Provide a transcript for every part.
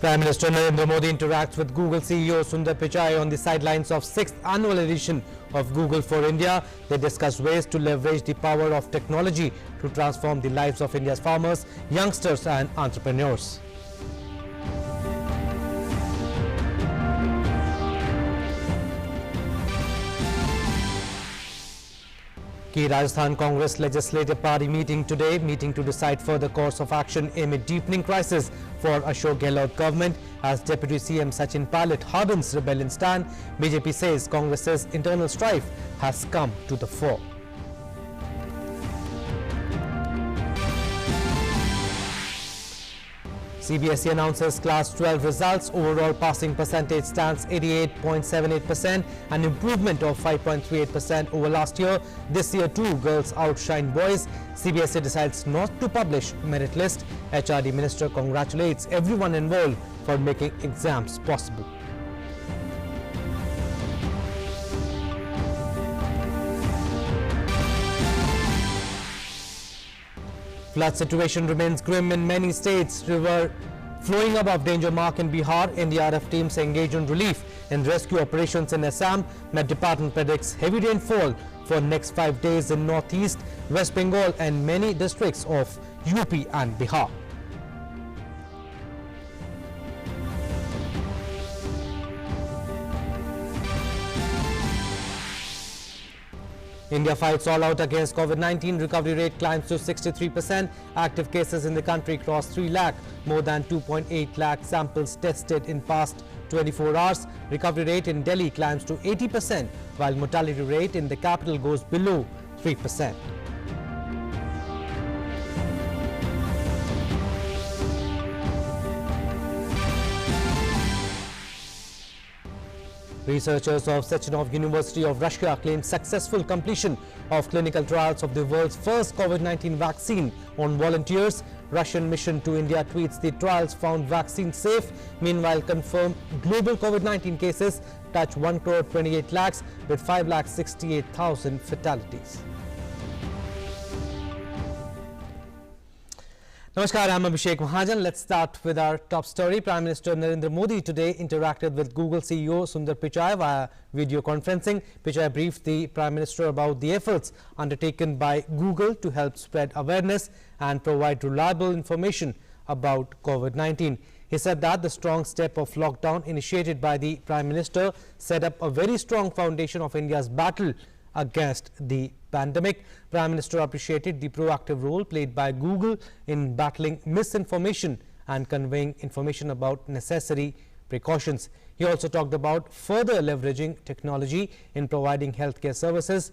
Prime Minister Narendra Modi interacts with Google CEO Sundar Pichai on the sidelines of 6th annual edition of Google for India. They discuss ways to leverage the power of technology to transform the lives of India's farmers, youngsters and entrepreneurs. Key Rajasthan Congress Legislative Party meeting today, meeting to decide further course of action amid deepening crisis for Ashok Gehlot government. As Deputy CM Sachin Pilot hardens rebellion stand, BJP says Congress's internal strife has come to the fore. CBSE announces Class 12 results. Overall passing percentage stands 88.78%, an improvement of 5.38% over last year. This year too, girls outshine boys. CBSE decides not to publish merit list. HRD Minister congratulates everyone involved for making exams possible. Flood situation remains grim in many states. River flowing above danger mark in Bihar. NDRF teams engage in relief and rescue operations in Assam. Met Department predicts heavy rainfall for next 5 days in Northeast, West Bengal and many districts of UP and Bihar. India fights all out against COVID-19. Recovery rate climbs to 63%. Active cases in the country cross 3 lakh. More than 2.8 lakh samples tested in past 24 hours. Recovery rate in Delhi climbs to 80%, while mortality rate in the capital goes below 3%. Researchers of Sechenov University of Russia claim successful completion of clinical trials of the world's first COVID-19 vaccine on volunteers. Russian mission to India tweets the trials found vaccine safe. Meanwhile, confirmed global COVID-19 cases touch 1 crore 28 lakhs with 5,68,000 fatalities. Namaskar, I'm Abhishek Mahajan. Let's start with our top story. Prime Minister Narendra Modi today interacted with Google CEO Sundar Pichai via video conferencing. Pichai briefed the Prime Minister about the efforts undertaken by Google to help spread awareness and provide reliable information about COVID-19. He said that the strong step of lockdown initiated by the Prime Minister set up a very strong foundation of India's battle against the pandemic. Prime Minister appreciated the proactive role played by Google in battling misinformation and conveying information about necessary precautions. He also talked about further leveraging technology in providing healthcare services.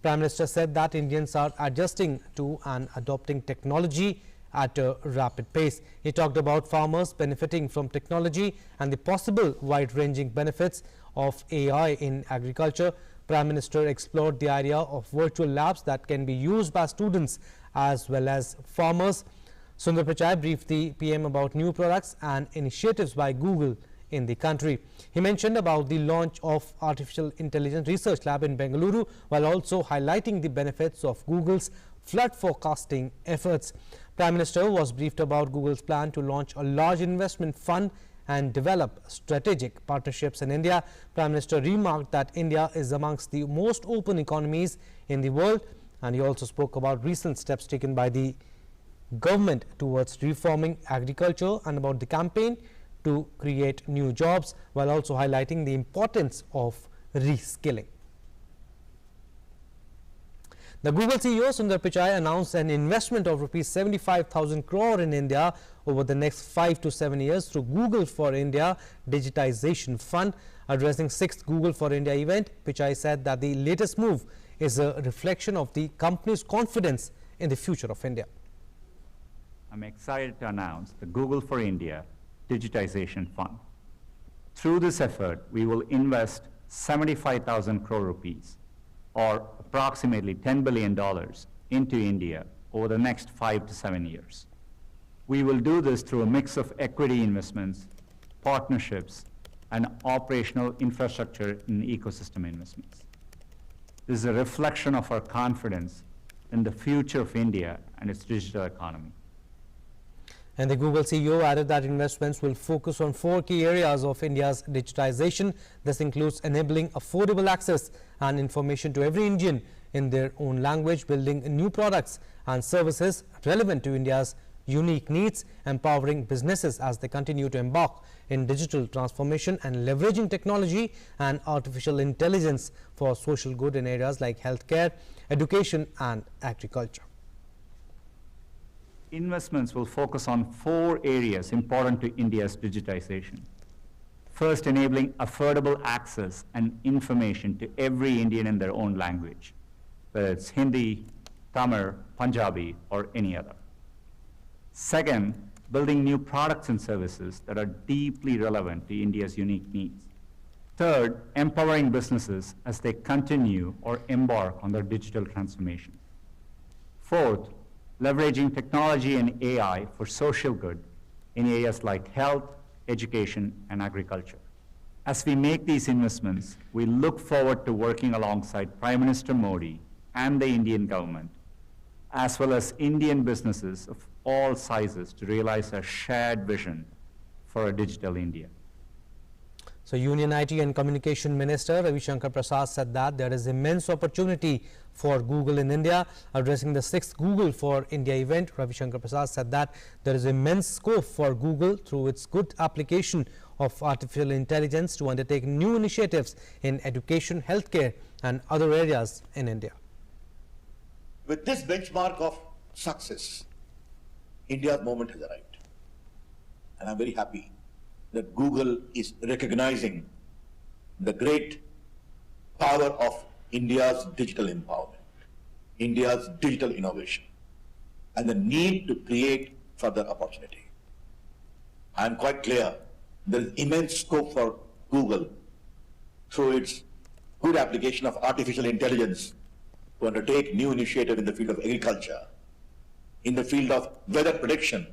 Prime Minister said that Indians are adjusting to and adopting technology at a rapid pace. He talked about farmers benefiting from technology and the possible wide-ranging benefits of AI in agriculture. Prime Minister explored the idea of virtual labs that can be used by students as well as farmers. Sundar Pichai briefed the PM about new products and initiatives by Google in the country. He mentioned about the launch of Artificial Intelligence Research Lab in Bengaluru, while also highlighting the benefits of Google's flood forecasting efforts. Prime Minister was briefed about Google's plan to launch a large investment fund and develop strategic partnerships in India. Prime Minister remarked that India is amongst the most open economies in the world, and he also spoke about recent steps taken by the government towards reforming agriculture and about the campaign to create new jobs, while also highlighting the importance of reskilling. The Google CEO Sundar Pichai announced an investment of rupees 75,000 crore in India over the next 5 to 7 years through Google for India Digitization Fund. Addressing 6th Google for India event, Pichai said that the latest move is a reflection of the company's confidence in the future of India. I'm excited to announce the Google for India Digitization Fund. Through this effort, we will invest 75,000 crore rupees, or approximately $10 billion, into India over the next 5 to 7 years. We will do this through a mix of equity investments, partnerships, and operational infrastructure and ecosystem investments. This is a reflection of our confidence in the future of India and its digital economy. And the Google CEO added that investments will focus on 4 key areas of India's digitization. This includes enabling affordable access and information to every Indian in their own language, building new products and services relevant to India's unique needs, empowering businesses as they continue to embark in digital transformation, and leveraging technology and artificial intelligence for social good in areas like healthcare, education and agriculture. Investments will focus on 4 areas important to India's digitization. First, enabling affordable access and information to every Indian in their own language, whether it's Hindi, Tamil, Punjabi, or any other. Second, building new products and services that are deeply relevant to India's unique needs. Third, empowering businesses as they continue or embark on their digital transformation. Fourth, leveraging technology and AI for social good in areas like health, education, and agriculture. As we make these investments, we look forward to working alongside Prime Minister Modi and the Indian government, as well as Indian businesses of all sizes, to realize a shared vision for a digital India. So, Union IT and Communication Minister Ravi Shankar Prasad said that there is immense opportunity for Google in India. Addressing the 6th Google for India event, Ravi Shankar Prasad said that there is immense scope for Google through its good application of artificial intelligence to undertake new initiatives in education, healthcare and other areas in India. With this benchmark of success, India's moment has arrived. And I'm very happy that Google is recognizing the great power of India's digital empowerment, India's digital innovation, and the need to create further opportunity. I'm quite clear there is immense scope for Google through its good application of artificial intelligence to undertake new initiatives in the field of agriculture, in the field of weather prediction,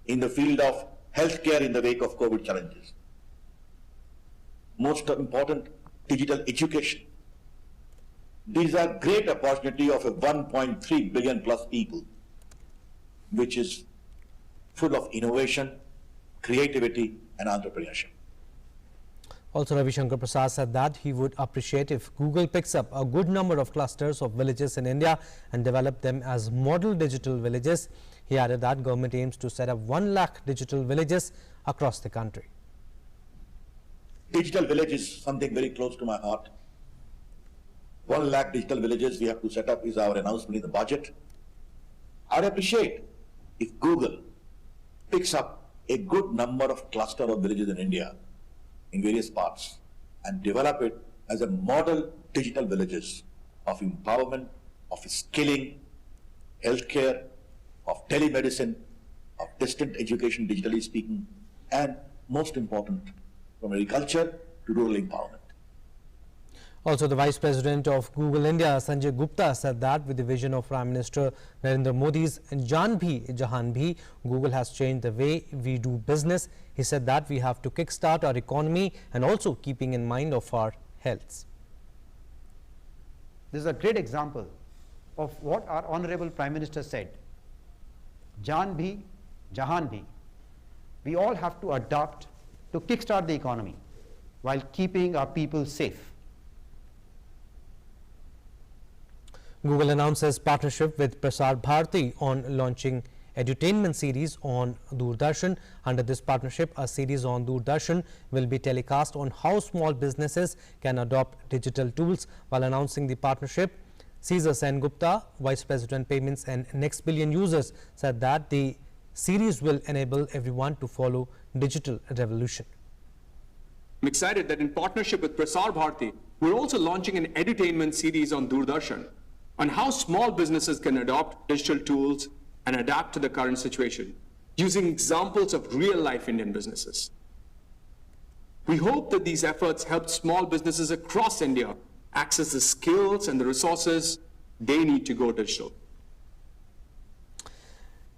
in the field of healthcare in the wake of COVID challenges. Most important, digital education. These are great opportunity of a 1.3 billion plus people, which is full of innovation, creativity and entrepreneurship. Also, Ravi Shankar Prasad said that he would appreciate if Google picks up a good number of clusters of villages in India and develop them as model digital villages. He added that government aims to set up 1 lakh digital villages across the country. Digital village is something very close to my heart. 1 lakh digital villages we have to set up is our announcement in the budget. I'd appreciate if Google picks up a good number of cluster of villages in India in various parts and develop it as a model digital villages of empowerment, of skilling, healthcare, of telemedicine, of distant education, digitally speaking, and most important, from agriculture to rural empowerment. Also, the Vice President of Google India, Sanjay Gupta, said that with the vision of Prime Minister Narendra Modi's Jaan Bhi Jahan Bhi, Google has changed the way we do business. He said that we have to kickstart our economy and also keeping in mind of our health. This is a great example of what our Honorable Prime Minister said. Jaan Bhi, Jahan Bhi. We all have to adopt to kickstart the economy while keeping our people safe. Google announces partnership with Prasar Bharati on launching edutainment series on Doordarshan. Under this partnership, a series on Doordarshan will be telecast on how small businesses can adopt digital tools. While announcing the partnership, Caesar Sen Gupta, Vice President Payments and Next Billion Users, said that the series will enable everyone to follow digital revolution. I'm excited that in partnership with Prasar Bharati, we're also launching an edutainment series on Doordarshan on how small businesses can adopt digital tools and adapt to the current situation, using examples of real-life Indian businesses. We hope that these efforts help small businesses across India access the skills and the resources they need to go digital.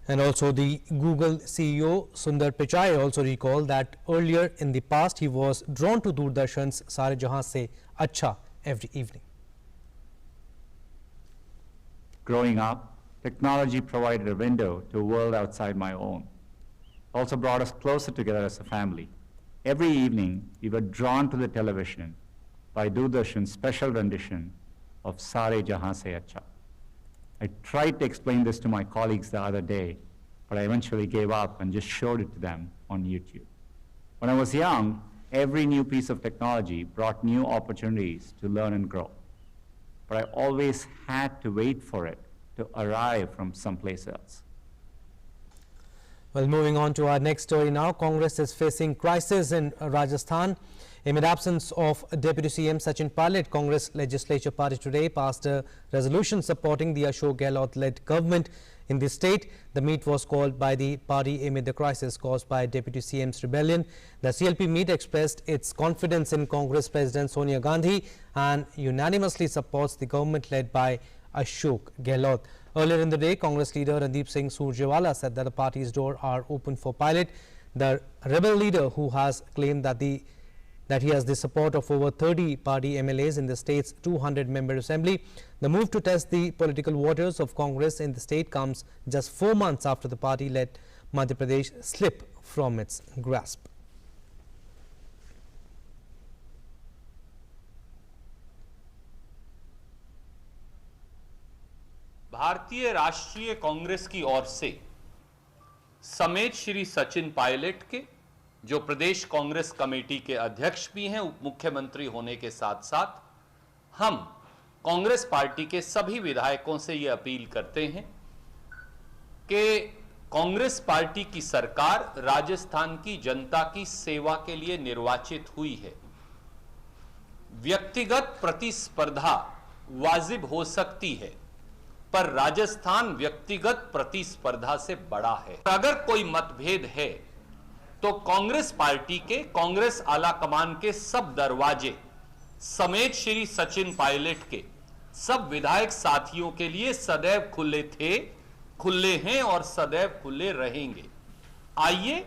And also the Google CEO Sundar Pichai also recalled that earlier in the past he was drawn to Doordarshan's Sare Jahan Se Acha every evening. Growing up, technology provided a window to a world outside my own. also brought us closer together as a family. Every evening, we were drawn to the television by Doordarshan's special rendition of Sare Jahan Se Acha. I tried to explain this to my colleagues the other day, but I eventually gave up and just showed it to them on YouTube. When I was young, every new piece of technology brought new opportunities to learn and grow. But I always had to wait for it to arrive from someplace else. Well, moving on to our next story now. Congress is facing crisis in Rajasthan. Amid absence of Deputy CM Sachin Pilot, Congress Legislature Party today passed a resolution supporting the Ashok Gehlot-led government in the state. The meet was called by the party amid the crisis caused by Deputy CM's rebellion. The CLP meet expressed its confidence in Congress President Sonia Gandhi and unanimously supports the government led by Ashok Gehlot. Earlier in the day, Congress leader Randeep Singh Surjewala said that the party's doors are open for Pilot. The rebel leader, who has claimed that he has the support of over 30 party MLAs in the state's 200-member assembly. The move to test the political waters of Congress in the state comes just 4 months after the party let Madhya Pradesh slip from its grasp. भारतीय राष्ट्रीय कांग्रेस की ओर से समेत श्री सचिन पायलट के, जो प्रदेश Congress committee के अध्यक्ष भी हैं, उप मुख्यमंत्री होने के साथ साथ, हम कांग्रेस पार्टी के सभी विधायकों से यह अपील करते हैं कि कांग्रेस पार्टी की सरकार राजस्थान की जनता की सेवा के लिए निर्वाचित हुई है। व्यक्तिगत प्रतिस्पर्धा वाजिब हो सकती है, पर राजस्थान व्यक्तिगत प्रतिस्पर्धा से बड़ा है। अगर कोई मतभेद है तो कांग्रेस पार्टी के, कांग्रेस आला कमान के सब दरवाजे समेत श्री सचिन पायलट के सब विधायक साथियों के लिए सदैव खुले थे, खुले हैं और सदैव खुले रहेंगे। आइए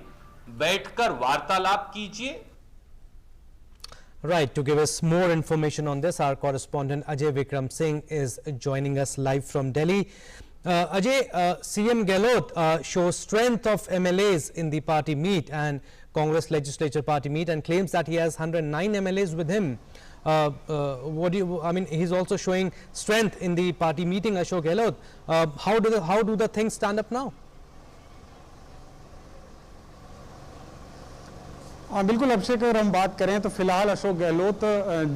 बैठकर वार्तालाप कीजिए। Right, to give us more information on this, our correspondent Ajay Vikram Singh is joining us live from Delhi. Ajay, CM Gehlot shows strength of MLAs in the party meet and Congress Legislature Party meet and claims that he has 109 MLAs with him. I mean, he's also showing strength in the party meeting, Ashok Gehlot. How do the things stand up now? बिल्कुल अभिषेक, अगर हम बात करें तो फिलहाल अशोक गहलोत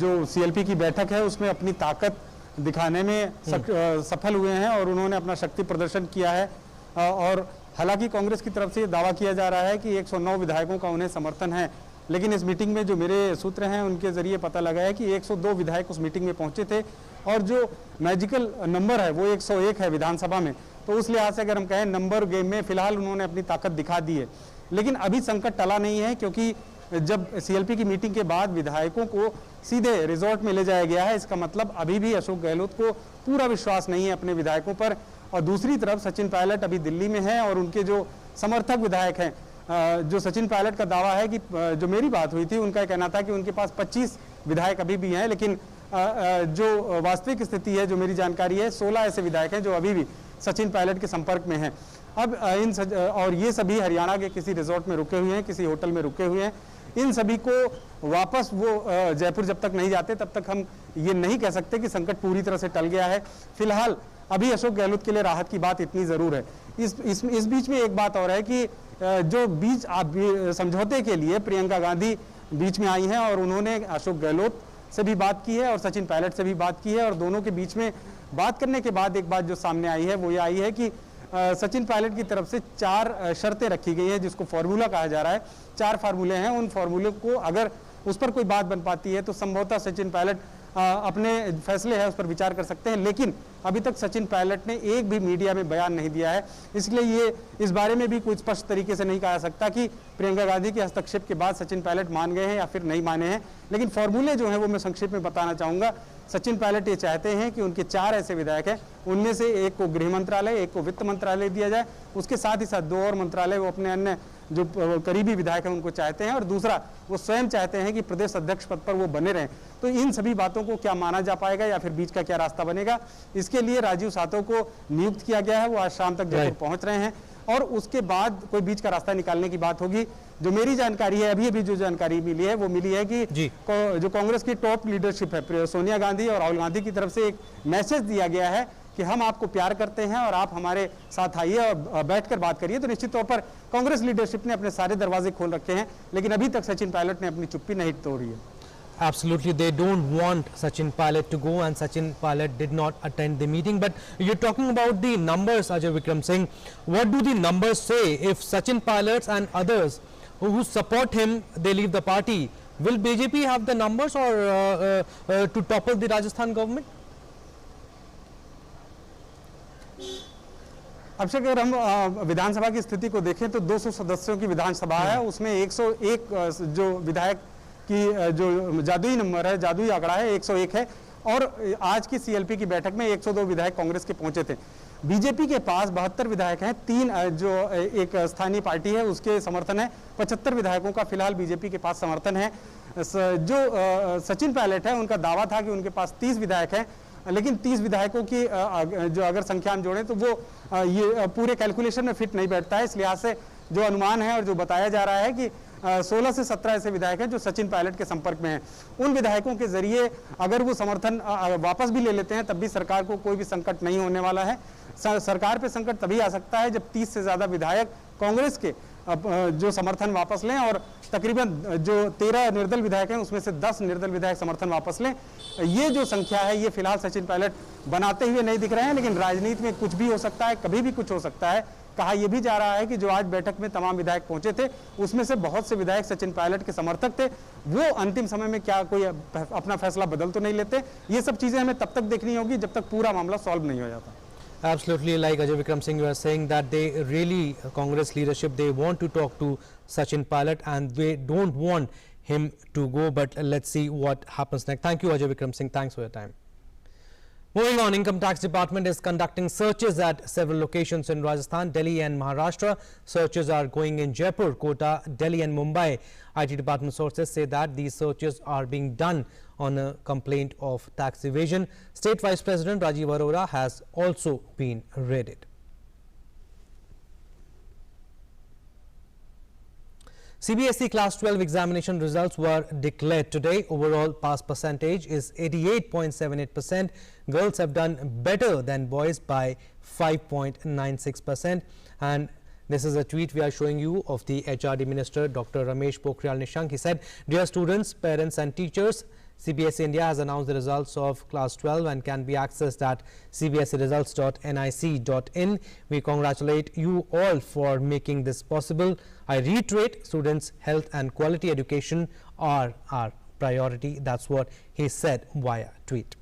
जो CLP की बैठक है उसमें अपनी ताकत दिखाने में सफल हुए हैं और उन्होंने अपना शक्ति प्रदर्शन किया है। और हालांकि कांग्रेस की तरफ से ये दावा किया जा रहा है कि 109 विधायकों का उन्हें समर्थन है, लेकिन इस मीटिंग में जो मेरे सूत्र हैं उनके जरिए पता लगा है कि 102 विधायक उस मीटिंग में पहुंचे थे और जो मैजिकल नंबर है वो 101 है विधानसभा में। तो उस लिहाज से अगर हम कहें नंबर गेम में फिलहाल उन्होंने अपनी ताकत दिखा दी है, लेकिन अभी संकट टला नहीं है क्योंकि जब सीएलपी की मीटिंग के बाद विधायकों को सीधे रिजॉर्ट में ले जाया गया है, इसका मतलब अभी भी अशोक गहलोत को पूरा विश्वास नहीं है अपने विधायकों पर। और दूसरी तरफ सचिन पायलट अभी दिल्ली में हैं और उनके जो समर्थक विधायक हैं, जो सचिन पायलट का दावा है कि जो मेरी बात हुई थी उनका कहना था कि उनके पास 25 विधायक अभी भी हैं, लेकिन जो वास्तविक स्थिति है, जो मेरी जानकारी है, 16 ऐसे विधायक हैं जो अभी भी सचिन पायलट के संपर्क में हैं। अब और ये सभी हरियाणा के किसी रिजॉर्ट में रुके हुए हैं, किसी होटल में रुके हुए हैं। इन सभी को वापस वो जयपुर जब तक नहीं जाते तब तक हम ये नहीं कह सकते कि संकट पूरी तरह से टल गया है। फिलहाल अभी अशोक गहलोत के लिए राहत की बात इतनी जरूर है। इस बीच में एक बात और है कि जो बीच समझौते के लिए प्रियंका गांधी बीच में आई हैं और उन्होंने अशोक गहलोत से भी बात की है और सचिन पायलट से भी बात की है और दोनों के बीच में बात करने के बाद एक बात जो सामने आई है वो ये आई है कि सचिन पायलट की तरफ से 4 शर्तें रखी गई हैं जिसको फॉर्मूला कहा जा रहा है। 4 फार्मूले हैं, उन फार्मूले को अगर उस पर कोई बात बन पाती है तो संभवतः सचिन पायलट अपने फैसले है उस पर विचार कर सकते हैं, लेकिन अभी तक सचिन पायलट ने एक भी मीडिया में बयान नहीं दिया है। इसलिए ये इस बारे में भी कोई स्पष्ट तरीके से नहीं कहा सकता कि प्रियंका गांधी के हस्तक्षेप के बाद सचिन पायलट मान गए हैं या फिर नहीं माने हैं। लेकिन फॉर्मूले जो हैं वो मैं संक्षेप में बताना चाहूँगा। सचिन पायलट ये चाहते हैं कि उनके 4 ऐसे विधायक हैं, उनमें से एक को गृह मंत्रालय, एक को वित्त मंत्रालय दिया जाए, उसके साथ ही साथ 2 और मंत्रालय वो अपने अन्य जो करीबी विधायक हैं उनको चाहते हैं, और दूसरा वो स्वयं चाहते हैं कि प्रदेश अध्यक्ष पद पर वो बने रहें। तो इन सभी बातों को क्या माना जा पाएगा या फिर बीच का क्या रास्ता बनेगा, इसके लिए राजीव सातव को नियुक्त किया गया है। वो आज शाम तक जयपुर पहुंच रहे हैं और उसके बाद कोई बीच का रास्ता निकालने की बात होगी। जो मेरी जानकारी है, अभी जो जानकारी मिली है वो मिली है कि जो कांग्रेस की टॉप लीडरशिप है, सोनिया गांधी और राहुल गांधी की तरफ से एक मैसेज दिया गया है कि हम आपको प्यार करते हैं और आप हमारे साथ आइए और बैठकर बात करिए। तो निश्चित तौर पर कांग्रेस लीडरशिप ने अपने सारे दरवाजे खोल रखे हैं, लेकिन अभी तक सचिन पायलट ने अपनी चुप्पी नहीं तोड़ी है। Absolutely, they don't want Sachin Pilot to go, and Sachin Pilot did not attend the meeting. But you're talking about the numbers, Ajay Vikram Singh. What do the numbers say? If Sachin Pilot and others who support him, they leave the party, will BJP have the numbers or to topple the Rajasthan government? अभिषेक, अगर हम विधानसभा की स्थिति को देखें तो 200 सदस्यों की विधानसभा है, उसमें 101 जो विधायक की जो जादुई नंबर है, जादुई आंकड़ा है 101 है, और आज की सीएलपी की बैठक में 102 विधायक कांग्रेस के पहुंचे थे। बीजेपी के पास 72 विधायक हैं, 3 जो एक स्थानीय पार्टी है उसके समर्थन है, 75 विधायकों का फिलहाल बीजेपी के पास समर्थन है। जो सचिन पायलट है उनका दावा था कि उनके पास 30 विधायक हैं, लेकिन 30 विधायकों की जो अगर संख्या हम जोड़ें तो वो ये पूरे कैलकुलेशन में फिट नहीं बैठता है। इस लिहाज से जो अनुमान है और जो बताया जा रहा है कि 16 से 17 ऐसे विधायक हैं जो सचिन पायलट के संपर्क में हैं। उन विधायकों के जरिए अगर वो समर्थन वापस भी ले लेते हैं तब भी सरकार को कोई भी संकट नहीं होने वाला है। सरकार पे संकट तभी आ सकता है जब 30 से ज्यादा विधायक कांग्रेस के जो समर्थन वापस लें, और तकरीबन जो 13 निर्दल विधायक हैं उसमें से 10 निर्दल विधायक समर्थन वापस लें। ये जो संख्या है ये फिलहाल सचिन पायलट बनाते हुए नहीं दिख रहे हैं, लेकिन राजनीति में कुछ भी हो सकता है, कभी भी कुछ हो सकता है। कहा यह भी जा रहा है कि जो आज बैठक में तमाम विधायक पहुंचे थे उसमें से बहुत से विधायक सचिन पायलट के समर्थक थे, वो अंतिम समय में क्या कोई अपना फैसला बदल तो नहीं लेते। ये सब चीजें हमें तब तक देखनी होगी जब तक पूरा मामला सॉल्व नहीं हो जाता। Absolutely, like Ajay Vikram Singh, you are saying that they really, Congress leadership, they want to talk to Sachin Pilot and they don't want him to go. But let's see what happens next. Thank you, Ajay Vikram Singh. Thanks for your time. Moving on, Income Tax Department is conducting searches at several locations in Rajasthan, Delhi and Maharashtra. Searches are going in Jaipur, Kota, Delhi and Mumbai. IT department sources say that these searches are being done on a complaint of tax evasion. State Vice President Rajiv Arora has also been raided. CBSE Class 12 examination results were declared today. Overall pass percentage is 88.78%. Girls have done better than boys by 5.96%. And this is a tweet we are showing you of the HRD Minister Dr. Ramesh Pokhriyal Nishank. He said, "Dear students, parents and teachers, CBSE India has announced the results of Class 12 and can be accessed at cbseresults.nic.in. We congratulate you all for making this possible. I reiterate, students' health and quality education are our priority." That's what he said via tweet.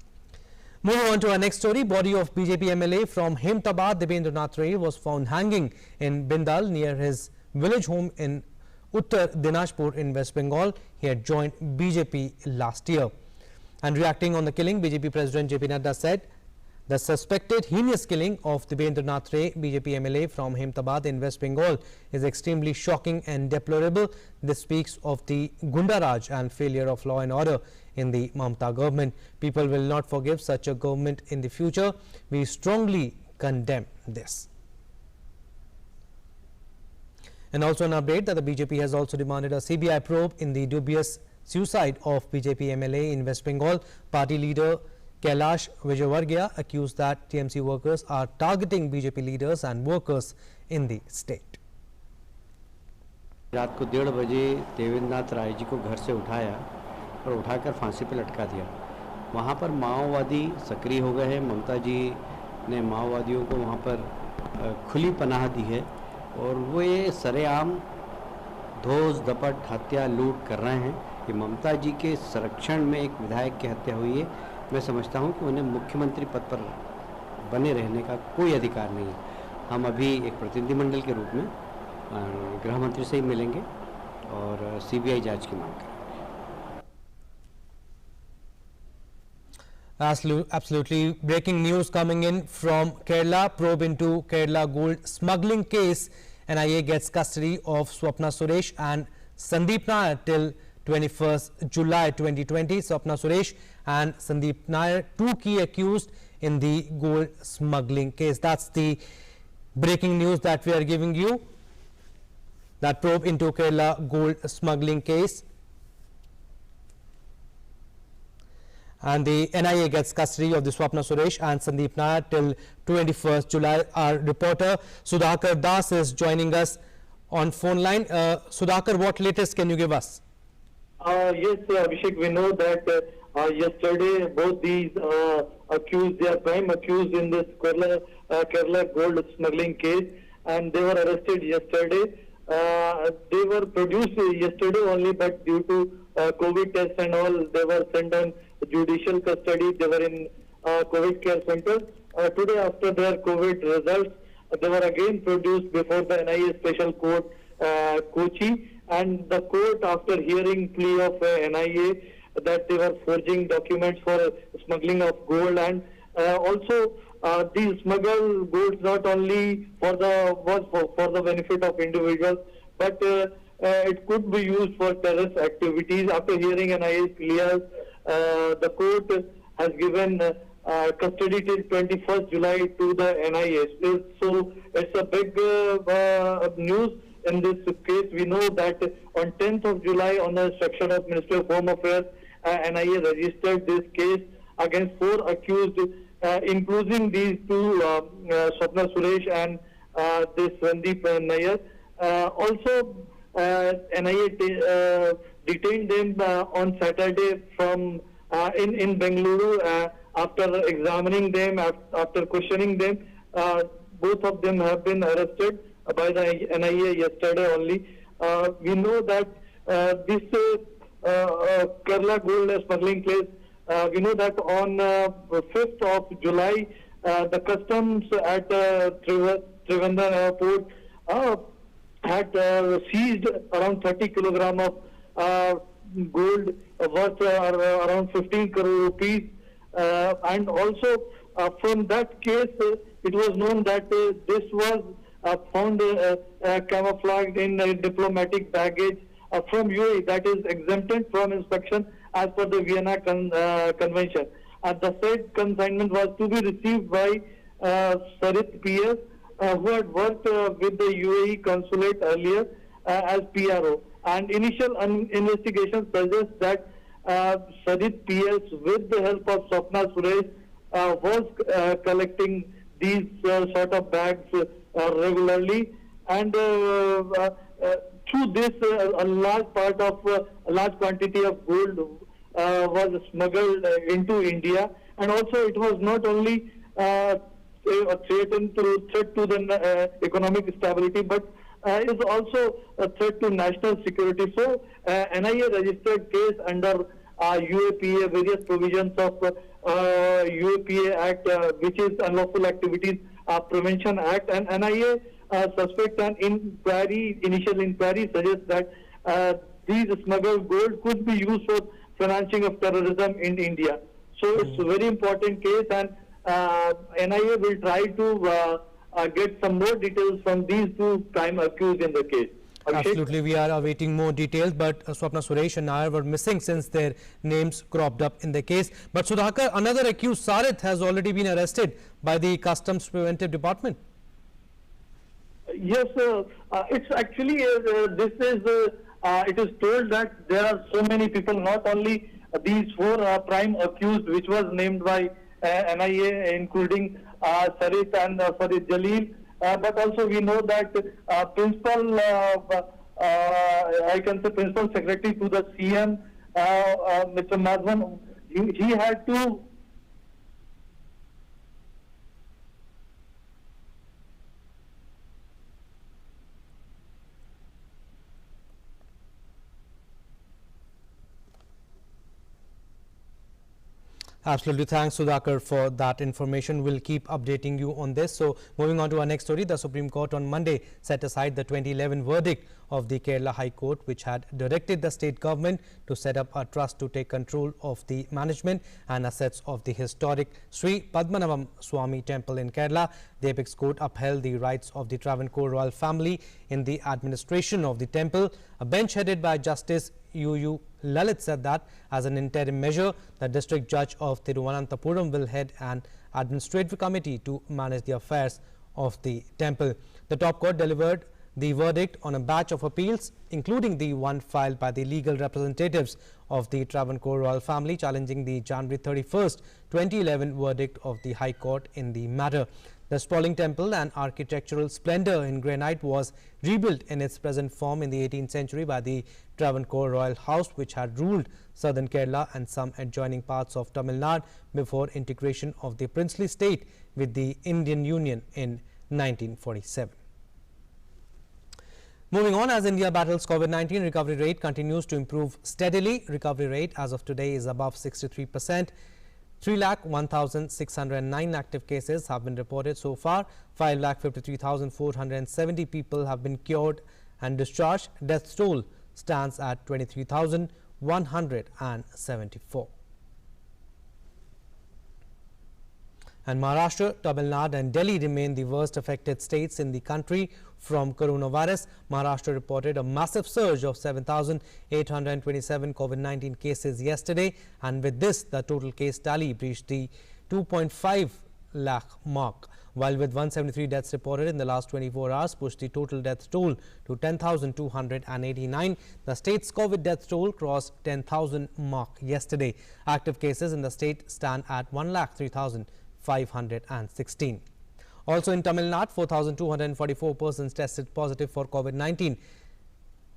Moving on to our next story, body of BJP MLA from Hemtabad, Devendra Nath Ray, was found hanging in Bindal near his village home in Uttar Dinajpur in West Bengal. He had joined BJP last year. And reacting on the killing, BJP President JP Nadda said, "The suspected heinous killing of Devendra Nath Ray, BJP MLA from Hemtabad in West Bengal, is extremely shocking and deplorable. This speaks of the Gundaraj and failure of law and order in the Mamata government. People will not forgive such a government in the future. We strongly condemn this." And also an update that the BJP has also demanded a CBI probe in the dubious suicide of BJP MLA in West Bengal. Party leader Kailash Vijaywargiya accused that TMC workers are targeting BJP leaders and workers in the state. रात को 1:30 बजे देवेंद्र नाथ राय जी को घर से उठाया और उठाकर फांसी पर लटका दिया। वहाँ पर माओवादी सक्रिय हो गए हैं। ममता जी ने माओवादियों को वहाँ पर खुली पनाह दी है और वो ये सरेआम धोस दपट हत्या लूट कर रहे हैं। कि ममता जी के संरक्षण में एक विधायक की हत्या हुई है, मैं समझता हूं कि उन्हें मुख्यमंत्री पद पर बने रहने का कोई अधिकार नहीं है। हम अभी एक प्रतिनिधिमंडल के रूप में गृह मंत्री से ही मिलेंगे और सीबीआई जांच की मांग करेंगे। Absolutely. Breaking news coming in from Kerala. Probe into Kerala gold smuggling case. NIA gets custody of Swapna Suresh and Sandeep Nair till 21st July 2020. Swapna Suresh and Sandeep Nair, two key accused in the gold smuggling case. That's the Breaking news that we are giving you, that probe into Kerala gold smuggling case. And the NIA gets custody of the Swapna Suresh and Sandeep Nair till 21st July. Our reporter Sudhakar Das is joining us on phone line. Sudhakar, what latest can you give us? Yes, Abhishek, we know that yesterday both these accused, they are prime accused in this Kerala gold smuggling case, and they were arrested yesterday. They were produced yesterday only, but due to COVID tests and all, they were sent on judicial custody. They were in COVID care center. Today, after their COVID results, they were again produced before the NIA Special Court, Kochi, and the court, after hearing plea of NIA that they were forging documents for smuggling of gold, and also these smuggled goods not only for the benefit of individuals, but it could be used for terrorist activities. After hearing NIA's pleas, the court has given custody till 21st July to the NIA. So it's a big news in this case. We know that on 10th of July, on the instruction of Ministry of Home Affairs, NIA registered this case against 4 accused, including these 2, Swapna Suresh and this Sandeep Nair. Also, NIA detained them on Saturday from in Bengaluru. After examining them, after questioning them, both of them have been arrested by the NIA yesterday only. We know that this Kerala gold smuggling case, we know that on 5th of July, the customs at Trivandrum airport had seized around 30 kilogram of gold worth around 15 crore rupees. And also from that case, it was known that this was found camouflaged in diplomatic baggage from UAE, that is exempted from inspection as per the Vienna Convention. The said consignment was to be received by Sarit PS, who had worked with the UAE consulate earlier as PRO. And initial investigation suggests that Sarit PS, with the help of Swapna Suresh, was collecting these sort of bags regularly, and through this a large quantity of gold was smuggled into India. And also it was not only a threat to the economic stability, but is also a threat to national security. So NIA registered case under UAPA, various provisions of UAPA Act, which is Unlawful Activities Prevention Act, and NIA suspect an initial inquiry suggests that these smuggled gold could be used for financing of terrorism in India. So it's a very important case, and NIA will try to get some more details from these 2 prime accused in the case. Abhishek? Absolutely, we are awaiting more details, but Swapna Suresh and Nair were missing since their names cropped up in the case. But Sudhakar, another accused, Sarit, has already been arrested by the Customs Preventive Department. Yes, it's actually it is told that there are so many people, not only these 4 prime accused, which was named by NIA, including Sarit and Farid Jalil, but also we know that principal secretary to the CM, Mr. Madhavan, he had to Absolutely. Thanks, Sudhakar, for that information. We'll keep updating you on this. So, moving on to our next story, the Supreme Court on Monday set aside the 2011 verdict of the Kerala High Court, which had directed the state government to set up a trust to take control of the management and assets of the historic Sri Padmanabham Swami temple in Kerala. The apex court upheld the rights of the Travancore royal family in the administration of the temple. A bench headed by Justice UU Lalit said that as an interim measure, the district judge of Thiruvananthapuram will head an administrative committee to manage the affairs of the temple. The top court delivered the verdict on a batch of appeals, including the one filed by the legal representatives of the Travancore royal family challenging the January 31st, 2011 verdict of the High Court in the matter. The sprawling temple and architectural splendor in granite was rebuilt in its present form in the 18th century by the Travancore royal house, which had ruled southern Kerala and some adjoining parts of Tamil Nadu before integration of the princely state with the Indian Union in 1947. Moving on, as India battles COVID-19, recovery rate continues to improve steadily. Recovery rate as of today is above 63%. 3,01,609 active cases have been reported so far. 5,53,470 people have been cured and discharged. Death toll stands at 23,174. And Maharashtra, Tamil Nadu and Delhi remain the worst affected states in the country from coronavirus. Maharashtra reported a massive surge of 7,827 COVID-19 cases yesterday, and with this the total case tally breached the 2.5 lakh mark, while with 173 deaths reported in the last 24 hours pushed the total death toll to 10,289. The state's COVID death toll crossed 10,000 mark yesterday. Active cases in the state stand at 1,03,516. Also in Tamil Nadu, 4,244 persons tested positive for COVID-19.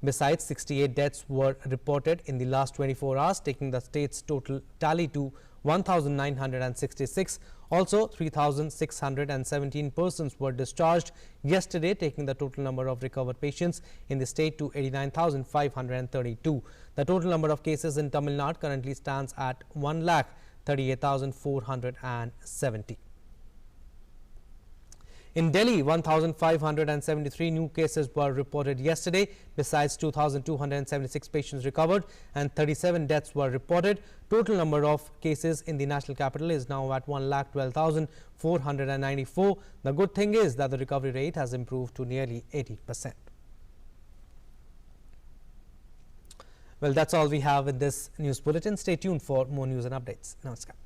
Besides, 68 deaths were reported in the last 24 hours, taking the state's total tally to 1,966. Also, 3,617 persons were discharged yesterday, taking the total number of recovered patients in the state to 89,532. The total number of cases in Tamil Nadu currently stands at 1,38,470. In Delhi, 1,573 new cases were reported yesterday. Besides, 2,276 patients recovered and 37 deaths were reported. Total number of cases in the national capital is now at 1,12,494. The good thing is that the recovery rate has improved to nearly 80%. Well, that's all we have in this news bulletin. Stay tuned for more news and updates. Namaskar.